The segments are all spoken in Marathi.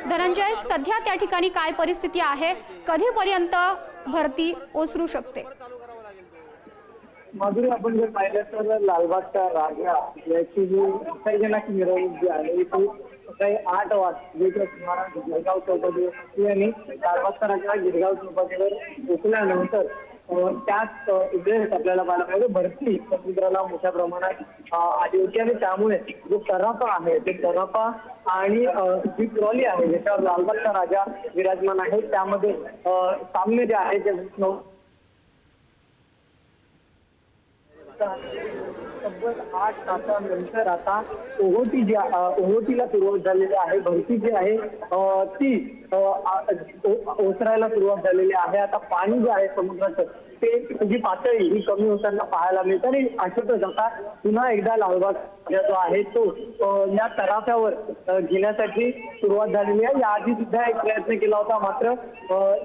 धनंजय, सध्या त्या ठिकाणी काय परिस्थिती आहे, कधीपर्यंत भरती ओसरू शकते? माधुरी, आपण जर पाहिलं तर लालबागचा राजा याची जी विसर्जनाची मिरवणूक जी आहे ती सकाळी 8 वाजता सुमारास गिरगाव चौपाटीवर आणि लालबागचा राजा गिरगाव चौपाटीवर पोहोचल्यानंतर त्याच वेळेस आपल्याला पाहायला पाहिजे भरती समुद्राला मोठ्या प्रमाणात आली होती आणि त्यामुळे जो तराफा आहे ते तराफा आणि जी ट्रॉली आहे ज्याच्यावर लालबागचा राजा विराजमान आहे त्यामध्ये साम्य जे आहे ते तब्बल 8 तासानंतर आता ओहोटीला सुरुवात झालेली आहे। भरती जी आहे ती ओसरायला सुरुवात झालेली आहे। आता पाणी जे आहे समुद्राचं ते जी पातळी ही कमी होताना पाहायला मिळते आणि अशातच आता पुन्हा एकदा लालबाग जो आहे तो या तराफ्यावर घेण्यासाठी सुरुवात झालेली आहे। याआधी सुद्धा एक प्रयत्न केला होता, मात्र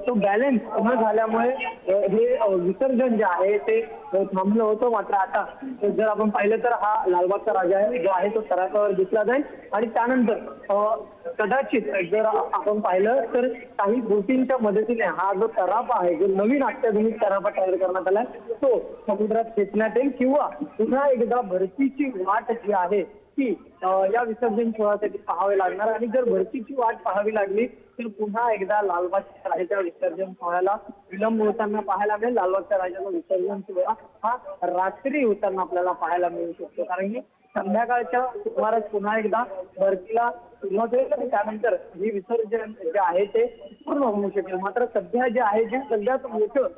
तो बॅलन्स न झाल्यामुळे हे विसर्जन जे आहे ते थांबलं होतं। मात्र आता जर आपण पाहिलं तर हा लालबागचा राजा आहे जो आहे तो तराफ्यावर दिसला जाईल आणि त्यानंतर कदाचित जर आपण पाहिलं तर काही बोटींच्या मदतीने हा जो तराफा आहे जो नवीन अत्याधुनिक तराफा तयार करण्यात आला तो समुद्रात खेचण्यात येईल किंवा पुन्हा एकदा भरतीची वाट जी आहे ती या विसर्जन सोहळ्यासाठी पाहावी लागणार आणि जर भरतीची वाट पाहावी लागली तर पुन्हा एकदा लालबागच्या राजाच्या विसर्जन सोहळ्याला विलंब होताना पाहायला मिळेल। लालबागच्या राजाचा विसर्जन सोहळा हा रात्री होताना आपल्याला पाहायला मिळू शकतो, कारण की संध्याकाळच्या सुमारास पुन्हा एकदा भरतीला सुरुवात होईल आणि त्यानंतर ही विसर्जन जे आहे ते पूर्ण होऊ शकेल। मात्र सध्या जे आहे जे सगळ्यात मोठं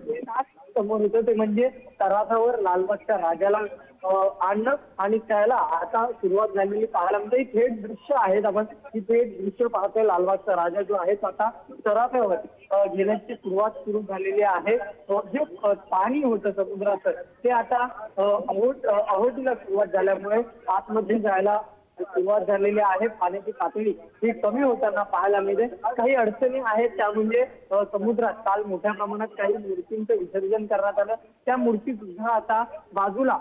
समोर होतं ते म्हणजे तराफ्यावर लालबागच्या राजाला आणणं आणि त्याला आता सुरुवात झालेली पाहायला मिळते। थेट दृश्य आहेत आपण ही थेट दृश्य पाहतोय। लालबागचा राजा जो आहे तो आता तराफ्यावर घेण्याची सुरुवात सुरू झालेली आहे। जे पाणी होतं समुद्राचं ते आता अहोटीला सुरुवात झाल्यामुळे आतमध्ये जायला सुरुवात झालेली आहे। पाण्याची पातळी ही कमी होताना पाहायला मिळते। काही अडचणी आहेत, त्या म्हणजे समुद्रात काल मोठ्या प्रमाणात काही मूर्तींचं विसर्जन करण्यात आलं, त्या मूर्ती सुद्धा आता बाजूला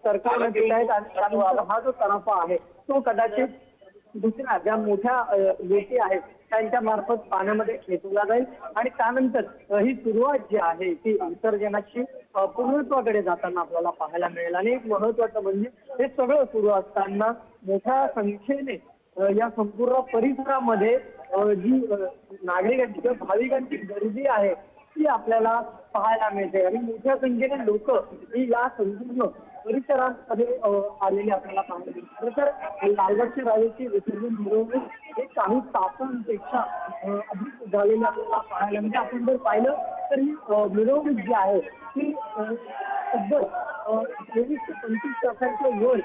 सरकारने दिल्या आहेत आणि हा जो तराफा आहे तो कदाचित दुसऱ्या ज्या मोठ्या बोटी आहेत त्यांच्या मार्फत पाण्यामध्ये खेचला जाईल आणि त्यानंतर ही सुरुवात जी आहे ती विसर्जनाची पूर्णत्वाकडे जाताना आपल्याला पाहायला मिळेल। आणि एक महत्वाचं म्हणजे हे सगळं सुरू असताना मोठ्या संख्येने या संपूर्ण परिसरामध्ये जी नागरिकांची किंवा भाविकांची गर्दी आहे ती आपल्याला पाहायला मिळते आणि मोठ्या संख्येने लोक ही या संपूर्ण परिसरामध्ये आलेली आपल्याला पाहायला मिळते। तर लालबागच्या राजाची विसर्जन मिरवणूक हे काही तासांपेक्षा अधिक झालेली आपल्याला पाहायला मिळते। आपण जर पाहिलं तर ही मिरवणूक जी आहे ती तब्बल 23 ते 25 तासांच्या वर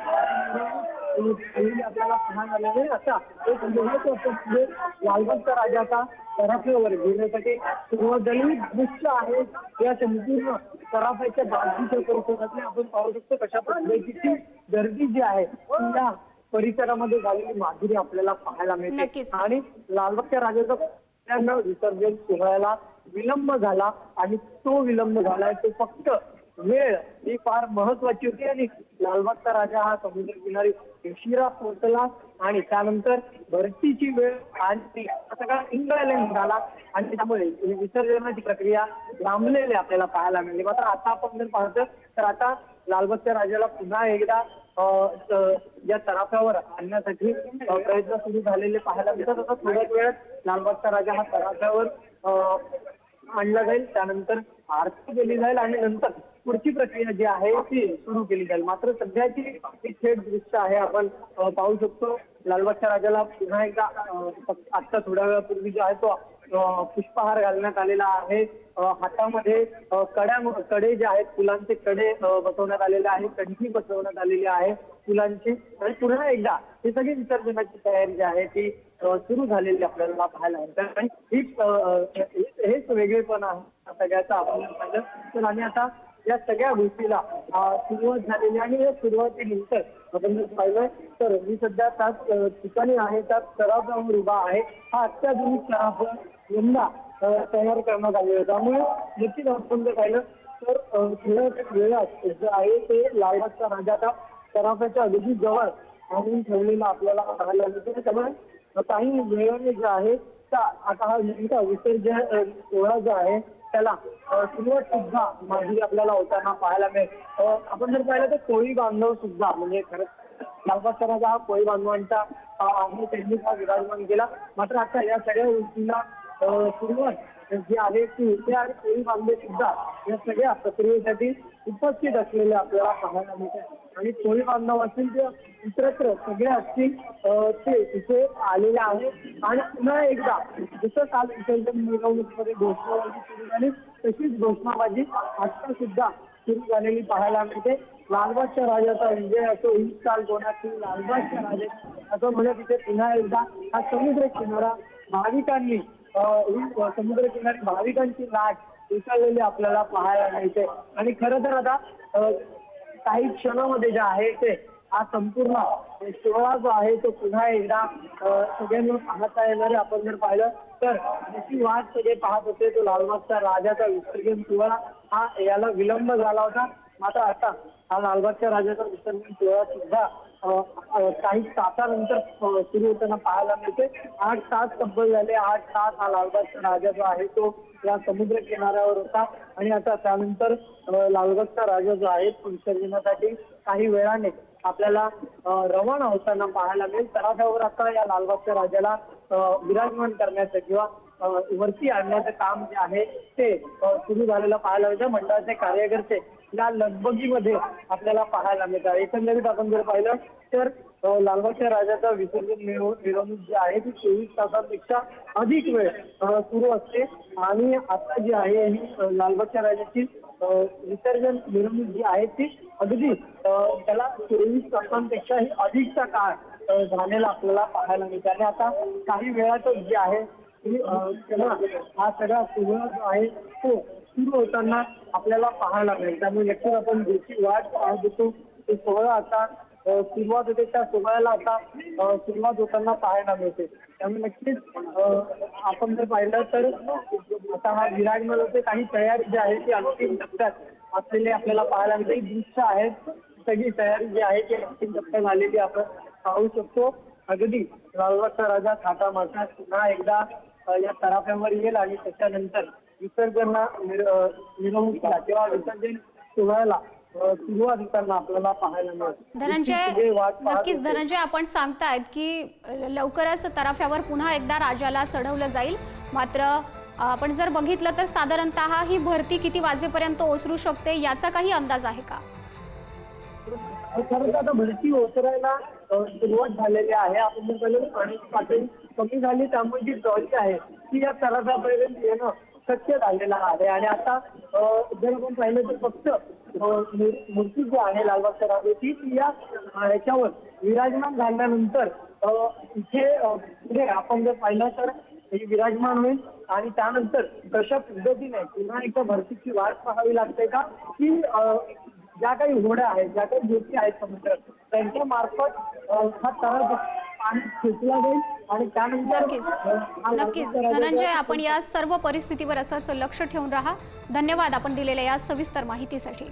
आपल्याला पाहायला मिळेल। असा एक महत्वाचं म्हणजे लालबागचा राजाचा तराफ्यावर घेण्यासाठी सुरुवात झालेली दृश्य आहे। या संपूर्ण तराफ्याच्या बाजूच्या परिसरातले आपण पाहू शकतो कशा पद्धतीची गर्दी जी आहे त्या परिसरामध्ये झालेली माधुरी आपल्याला पाहायला मिळते। आणि लालबागच्या राजाचा विसर्जन सोहळ्याला विलंब झाला आणि तो विलंब झालाय तो फक्त वेळ ही फार महत्वाची होती आणि लालबागचा राजा हा समुद्र किनारी उशिरा पोहोचला आणि त्यानंतर भरतीची वेळ आणि सगळा इम्बॅलन्स झाला आणि त्यामुळे विसर्जनाची प्रक्रिया लांबलेली आपल्याला पाहायला मिळाली। मात्र आता आपण जर पाहतो तर आता लालबागच्या राजाला पुन्हा एकदा या तराफ्यावर आणण्यासाठी प्रयत्न सुरू झालेले पाहायला मिळतात। आता थोड्याच वेळात लालबागचा राजा हा तराफ्यावर आणला जाईल, त्यानंतर आरती केली जाईल आणि नंतर पुढची प्रक्रिया जी आहे ती सुरू केली जाईल। मात्र सध्याची थेट दृश्य आहे आपण पाहू शकतो लालबागच्या राजाला पुन्हा एकदा आता थोड्या वेळापूर्वी जो आहे तो पुष्पहार घालण्यात आलेला आहे। हातामध्ये कडे जे आहेत फुलांचे कडे बसवण्यात आलेले आहेत, कंठी बसवण्यात आलेली आहे फुलांची आणि पुन्हा एकदा ही सगळी विसर्जनाची तयारी जी आहे ती सुरू झालेली आपल्याला पाहायला मिळते आणि हेच वेगळेपण आहे सगळ्याचा आपण पाहिलं तर। आणि आता या सगळ्या गोष्टीला सुरुवात झालेली आणि या सुरुवातीनंतर आपण जर पाहिलं तर मी सध्या त्याच ठिकाणी आहे, त्याच तराफ्यावर उभा आहे। हा अत्याधुनिक तराफ यंदा तयार करण्यात आलेला आहे, त्यामुळे नक्कीच आपण जर पाहिलं तर थोड्या वेळात जे आहे ते लालबागचा राजाचा तराफ्याच्या अगदी जवळ आणून ठेवलेला आपल्याला पाहायला मिळते। त्यामुळे काही वेळाने जे आहे आता हा नेमका विसर्जन सोहळा जो आहे त्याला सुरुवात सुद्धा माझी आपल्याला होताना पाहायला मिळेल. आपण जर पाहिलं तर कोळी बांधव सुद्धा म्हणजे खरंच लालबागचा राजा हा कोळी बांधवांचा आहे, त्यांनी हा विराजमान केला. मात्र आता या सगळ्या गोष्टींना सुरुवात जी आहे ती होते आणि कोळी बांधव सुद्धा या सगळ्या प्रक्रियेसाठी उपस्थित असलेले आपल्याला पाहायला मिळते. आणि कोळी बांधव असतील किंवा इतरत्र सगळे असतील ते तिथे आलेले आहेत. आणि पुन्हा एकदा जसं काल विसर्जन मिरवणुकीमध्ये घोषणाबाजी सुरू झाली तशीच घोषणाबाजी आता सुद्धा सुरू झालेली पाहायला मिळते. लालबागच्या राजाचा विजय असो, ही चाल कोणाची लालबागच्या राजा असं म्हणत तिथे पुन्हा एकदा हा समुद्र किनारा भाविकांनी ही समुद्र किनारी भाविकांची लाट उचललेली आपल्याला पाहायला मिळते. आणि खरं तर आता काही क्षणामध्ये जे आहे ते हा संपूर्ण सोहळा जो आहे तो पुन्हा एकदा सगळ्यांना पाहता येणार आहे. आपण जर पाहिलं तर जशी वाट सगळे पाहत होते तो लालबागचा राजाचा विसर्जन सोहळा हा याला विलंब झाला होता. मात्र आता हा लालबागच्या राजाचा विसर्जन सोहळा सुद्धा काही तासानंतर सुरू होताना पाहायला मिळते. 8 तास तब्बल झाले. 8 तास हा लालबागचा राजा जो आहे तो या समुद्र किनाऱ्यावर होता. आणि आता त्यानंतर लालबागचा राजा जो आहे तो विसर्जनासाठी काही वेळाने आपल्याला रवाना होताना पाहायला मिळेल. तराफ्यावर आता या लालबागच्या राजाला विराजमान करण्याचं किंवा वरती आणण्याचं काम जे आहे ते सुरू झालेलं पाहायला मिळतं. मंडळाचे कार्यकर्ते या लगबगीमध्ये आपल्याला पाहायला मिळतात. एकंदरीत आपण जर पाहिलं तर लालबागच्या राजाचा विसर्जन मिरवणूक जी आहे ती 24 तासांपेक्षा अधिक वेळ सुरू असते. आणि आता जी आहे ही लालबागच्या राजाची विसर्जन मिरवणूक जी आहे ती अगदी त्याला 24 तासांपेक्षाही अधिकचा काळ झालेला आपल्याला पाहायला मिळते. आणि आता काही वेळातच जे आहे हा सगळा सोहळा जो आहे तो सुरू होताना आपल्याला पाहायला मिळेल. त्यामुळे नक्कीच आपण ज्याची वाट पाहत होतो ते सोहळा आता सुरुवात होते, त्या सोहळ्याला आता सुरुवात होताना पाहायला मिळते. त्यामुळे नक्कीच आपण जर पाहिलं तर आता हा विराजमानाचे काही तयारी जी आहे ती अंतिम टप्प्यात असलेली आपल्याला पाहायला मिळते. दृश्य आहेत सगळी तयारी जी आहे ती अंतिम टप्प्यात आलेली आपण पाहू शकतो. अगदी लालबागचा राजा थाटा मारता पुन्हा एकदा या तराफ्यावर येईल आणि त्याच्यानंतर विसर्जन मिरवणुकीला किंवा विसर्जन सोहळ्याला सुरुवात होताना आपल्याला पाहायला मिळेल. धनंजय, नक्कीच धनंजय, आपण सांगतायत की लवकरच तराफ्यावर पुन्हा एकदा राजाला चढवलं जाईल. मात्र आपण जर बघितलं तर साधारणतः ही भरती किती वाजेपर्यंत ओसरू शकते याचा काही अंदाज आहे का? खरं तर आता भरती ओसरायला सुरुवात झालेली आहे. आपण जर पाहिलं पाण्याची पातळी कमी झाली त्यामुळे जी ट्रॉली आहे ती या तलावापर्यंत येणं शक्य झालेलं आहे. आणि आता जर आपण पाहिलं तर फक्त मूर्ती जी आहे लालबागच्या राजाची ती या ह्याच्यावर विराजमान झाल्यानंतर इथे पुढे आपण जर पाहिलं तर ही विराजमान होईल. आणि त्यानंतर कशा पद्धतीने पुन्हा एकदा भरतीची वाट पाहावी लागते का की ज्या काही होड्या आहेत ज्या काही बोटी आहेत समुद्रात त्यांच्या मार्फत हा तलाव पाणी खेचला जाईल. आणि त्यानंतर नक्कीच धनंजय, आपण या सर्व परिस्थितीवर असंच लक्ष ठेवून राहा. धन्यवाद आपण दिलेल्या या सविस्तर माहितीसाठी.